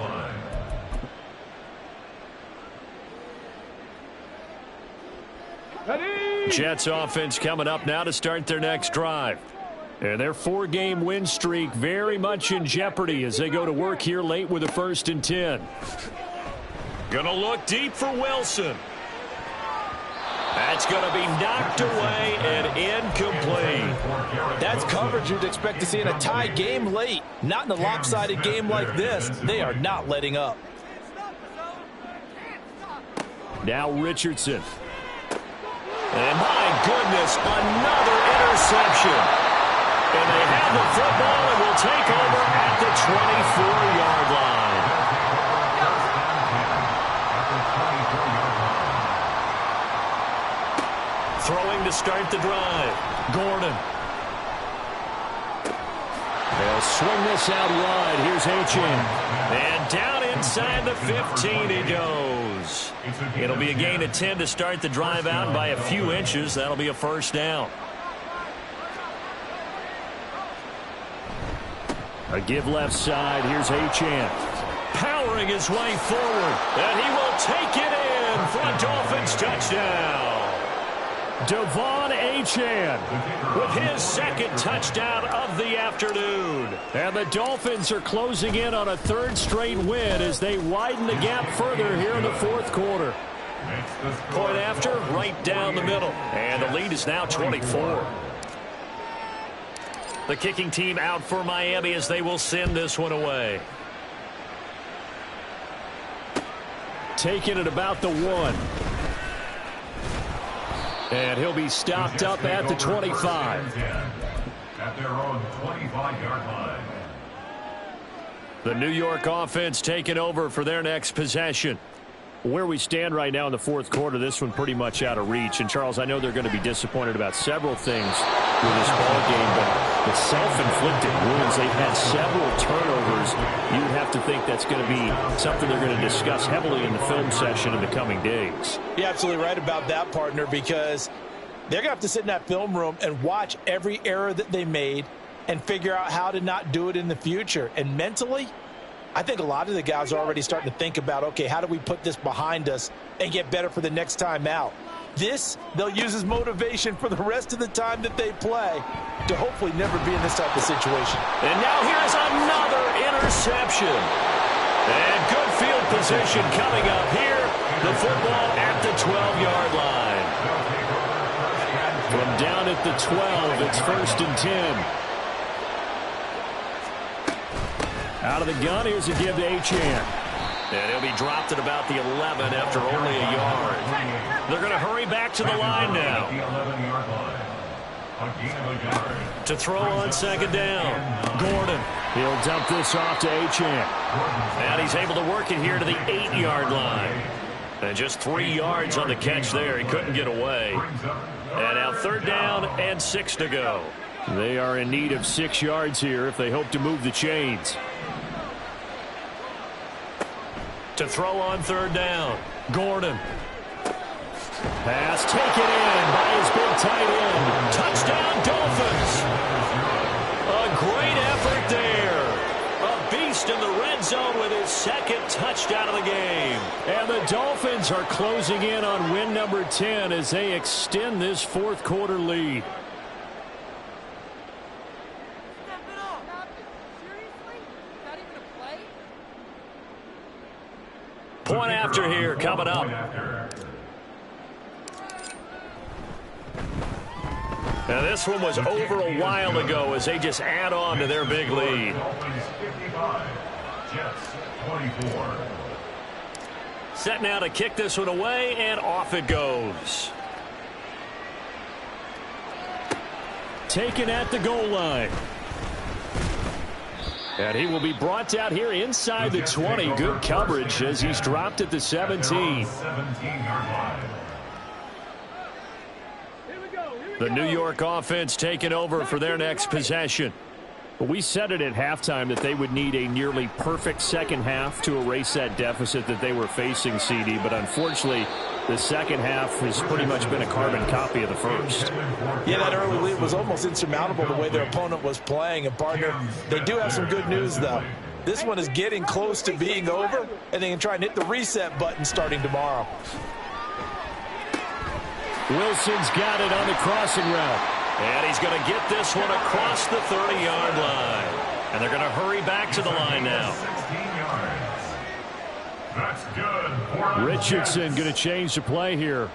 Speaker 1: Jets offense coming up now to start their next drive. And their 4-game win streak very much in jeopardy as they go to work here late with a 1st and 10. Gonna look deep for Wilson. That's going to be knocked away and incomplete.
Speaker 2: That's coverage you'd expect to see in a tie game late. Not in a lopsided game like this. They are not letting up.
Speaker 3: Now Richardson.
Speaker 1: And my goodness, another interception. And they have the football and will take over at the 24-yard line. Throwing to start the drive. Gordon.
Speaker 3: They'll swing this out wide. Here's Achane.
Speaker 1: And down inside the 15 he goes. It'll be a gain of 10 to start the drive out by a few inches. That'll be a first down.
Speaker 3: A give left side. Here's Achane.
Speaker 1: Powering his way forward. And he will take it in for a Dolphins touchdown.
Speaker 3: Devon Achane
Speaker 1: with his second touchdown of the afternoon.
Speaker 3: And the Dolphins are closing in on a third straight win as they widen the gap further here in the fourth quarter.
Speaker 1: Point after, right down the middle. And the lead is now 24. The kicking team out for Miami as they will send this one away.
Speaker 3: Taking it about the 1. And he'll be stopped up at the 25.
Speaker 4: At their own 25-yard line.
Speaker 3: The New York offense taking over for their next possession. Where we stand right now in the fourth quarter, this one pretty much out of reach. And, Charles, I know they're going to be disappointed about several things with this ball game, but the self-inflicted wounds, they've had several turnovers. You would have to think that's going to be something they're going to discuss heavily in the film session in the coming days.
Speaker 2: You're absolutely right about that, partner, because they're going to have to sit in that film room and watch every error that they made and figure out how to not do it in the future. And mentally, I think a lot of the guys are already starting to think about, okay, how do we put this behind us and get better for the next time out? This, they'll use as motivation for the rest of the time that they play to hopefully never be in this type of situation.
Speaker 1: And now here's another interception. And good field position coming up here. The football at the 12-yard line.
Speaker 3: From down at the 12, it's 1st and 10. Out of the gun, here's a give to Achane.
Speaker 1: And he'll be dropped at about the 11 after only a yard. They're going to hurry back to the line now. To throw on second down. Gordon.
Speaker 3: He'll dump this off to Achane.
Speaker 1: And he's able to work it here to the 8-yard line. And just 3 yards on the catch there. He couldn't get away. And now 3rd down and 6 to go.
Speaker 3: They are in need of 6 yards here if they hope to move the chains.
Speaker 1: To throw on 3rd down. Gordon.
Speaker 3: Pass taken in by his big tight end.
Speaker 1: Touchdown Dolphins. A great effort there. A beast in the red zone with his second touchdown of the game.
Speaker 3: And the Dolphins are closing in on win number 10 as they extend this fourth quarter lead.
Speaker 1: Point after here coming up. Now this one was over a while ago as they just add on to their big lead. Set now to kick this one away, and off it goes.
Speaker 3: Taken at the goal line. And he will be brought down here inside the 20. Good coverage as he's dropped at the 17. The New York offense taking over for their next possession. But we said it at halftime that they would need a nearly perfect second half to erase that deficit that they were facing, CD. But unfortunately, the second half has pretty much been a carbon copy of the first.
Speaker 2: Yeah, that early lead was almost insurmountable the way their opponent was playing. And, partner, they do have some good news, though. This one is getting close to being over, and they can try and hit the reset button starting tomorrow.
Speaker 3: Wilson's got it on the crossing route.
Speaker 1: And he's going to get this one across the 30-yard line. And they're going to hurry back to the line now.
Speaker 4: That's good.
Speaker 3: Richardson going to change the play here.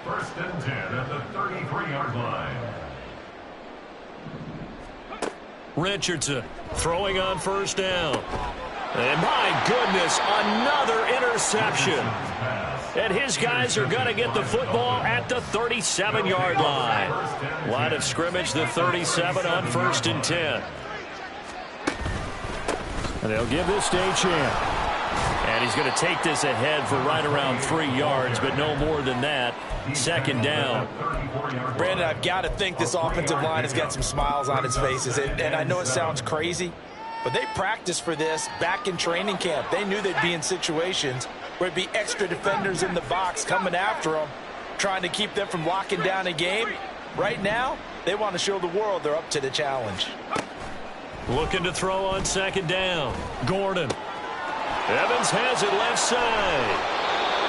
Speaker 4: First and 10 at the 33-yard line.
Speaker 1: Richardson throwing on first down. And my goodness, another interception. And his guys are going to get the football at the 37-yard line. Line of scrimmage, the 37 on first and 10.
Speaker 3: And they'll give this to Achane.
Speaker 1: And he's going to take this ahead for right around 3 yards, but no more than that. Second down.
Speaker 2: Brandon, I've got to think this offensive line has got some smiles on its faces. And I know it sounds crazy, but they practiced for this back in training camp. They knew they'd be in situations where it'd be extra defenders in the box coming after them, trying to keep them from locking down a game. Right now, they want to show the world they're up to the challenge.
Speaker 1: Looking to throw on second down. Gordon. Evans has it left side.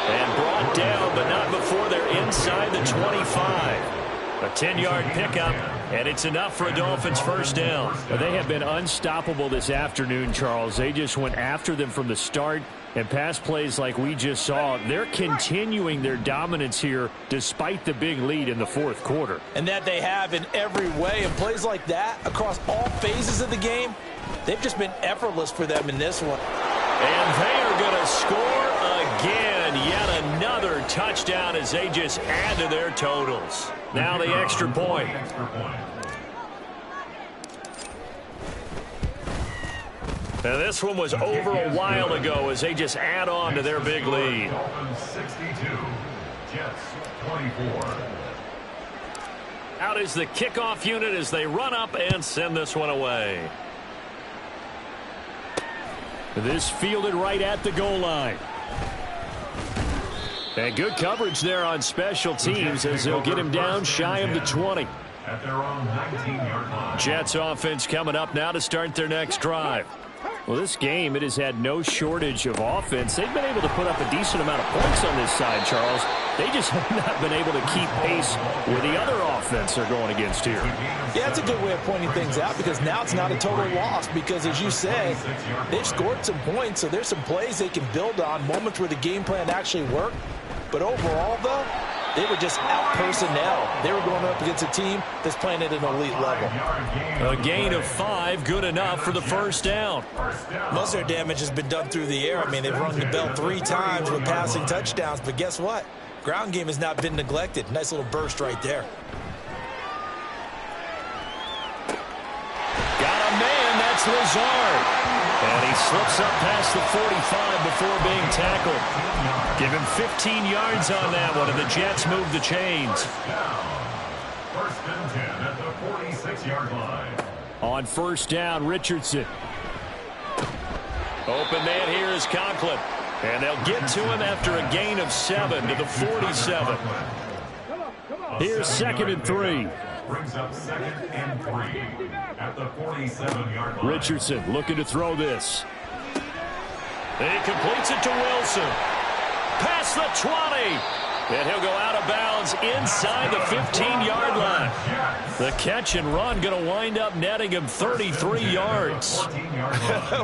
Speaker 1: And brought down, but not before they're inside the 25. A 10-yard pickup, and it's enough for a Dolphins first down.
Speaker 3: They have been unstoppable this afternoon, Charles. They just went after them from the start, and pass plays like we just saw. They're continuing their dominance here despite the big lead in the fourth quarter.
Speaker 2: And that they have in every way. And plays like that across all phases of the game, they've just been effortless for them in this one.
Speaker 1: And they are going to score again. Yet another touchdown as they just add to their totals. Now the extra point. And this one was over a while ago as they just add on to their big lead.
Speaker 4: 62, Jets 24.
Speaker 1: Out is the kickoff unit as they run up and send this one away.
Speaker 3: This fielded right at the goal line. And good coverage there on special teams as they'll get him down shy of the 20.
Speaker 4: At their own 19-yard line.
Speaker 1: Jets offense coming up now to start their next drive.
Speaker 3: Well, this game, it has had no shortage of offense. They've been able to put up a decent amount of points on this side, Charles. They just have not been able to keep pace with the other offense they're going against here.
Speaker 2: Yeah, it's a good way of pointing things out because now it's not a total loss because, as you said, they've scored some points, so there's some plays they can build on, moments where the game plan actually worked. But overall, though, they were just out-personnel. They were going up against a team that's playing at an elite level.
Speaker 1: A gain of 5, good enough for the first down.
Speaker 2: Most of their damage has been done through the air. I mean, they've rung the bell 3 times with passing touchdowns, but guess what? Ground game has not been neglected. Nice little burst right there.
Speaker 1: Got a man, that's Lazard. And he slips up past the 45 before being tackled. Give him 15 yards on that one, and the Jets move the chains.
Speaker 4: First and 10 at the 46-yard line.
Speaker 3: On first down, Richardson.
Speaker 1: Open man here is Conklin. And they'll get to him after a gain of 7 to the 47.
Speaker 3: Here's second and 3.
Speaker 4: Brings up second and 3 at the 47-yard line.
Speaker 3: Richardson looking to throw this.
Speaker 1: And he completes it to Wilson. Past the 20. And he'll go out of bounds inside the 15-yard line. The catch and run going to wind up netting him 33 yards.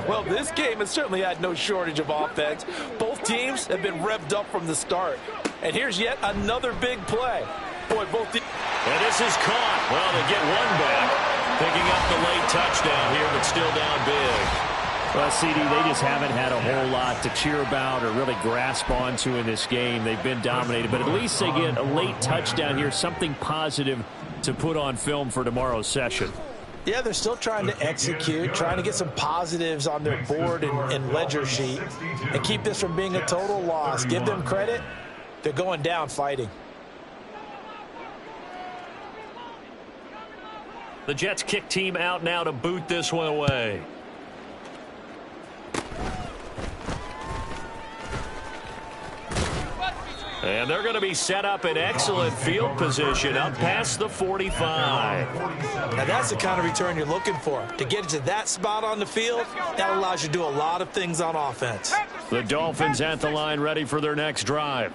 Speaker 2: Well, this game has certainly had no shortage of offense. Both teams have been revved up from the start. And here's yet another big play. Boy,
Speaker 1: and this is caught. Well, they get one back. Picking up the late touchdown here, but still down big.
Speaker 3: Well, CD, they just haven't had a whole lot to cheer about or really grasp onto in this game. They've been dominated, but at least they get a late touchdown here, something positive to put on film for tomorrow's session.
Speaker 2: Yeah, they're still trying to execute, trying to get some positives on their board and ledger sheet and keep this from being a total loss. Give them credit. They're going down fighting.
Speaker 1: The Jets kick team out now to boot this one away. And they're going to be set up in excellent field position up past the 45.
Speaker 2: Now that's the kind of return you're looking for. To get to that spot on the field, that allows you to do a lot of things on offense.
Speaker 3: The Dolphins at the line ready for their next drive.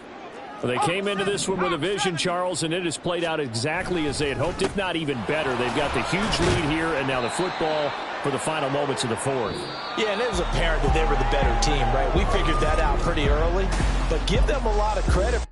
Speaker 3: They came into this one with a vision, Charles, and it has played out exactly as they had hoped, if not even better. They've got the huge lead here, and now the football for the final moments of the fourth.
Speaker 2: Yeah, and it was apparent that they were the better team, right? We figured that out pretty early, but give them a lot of credit.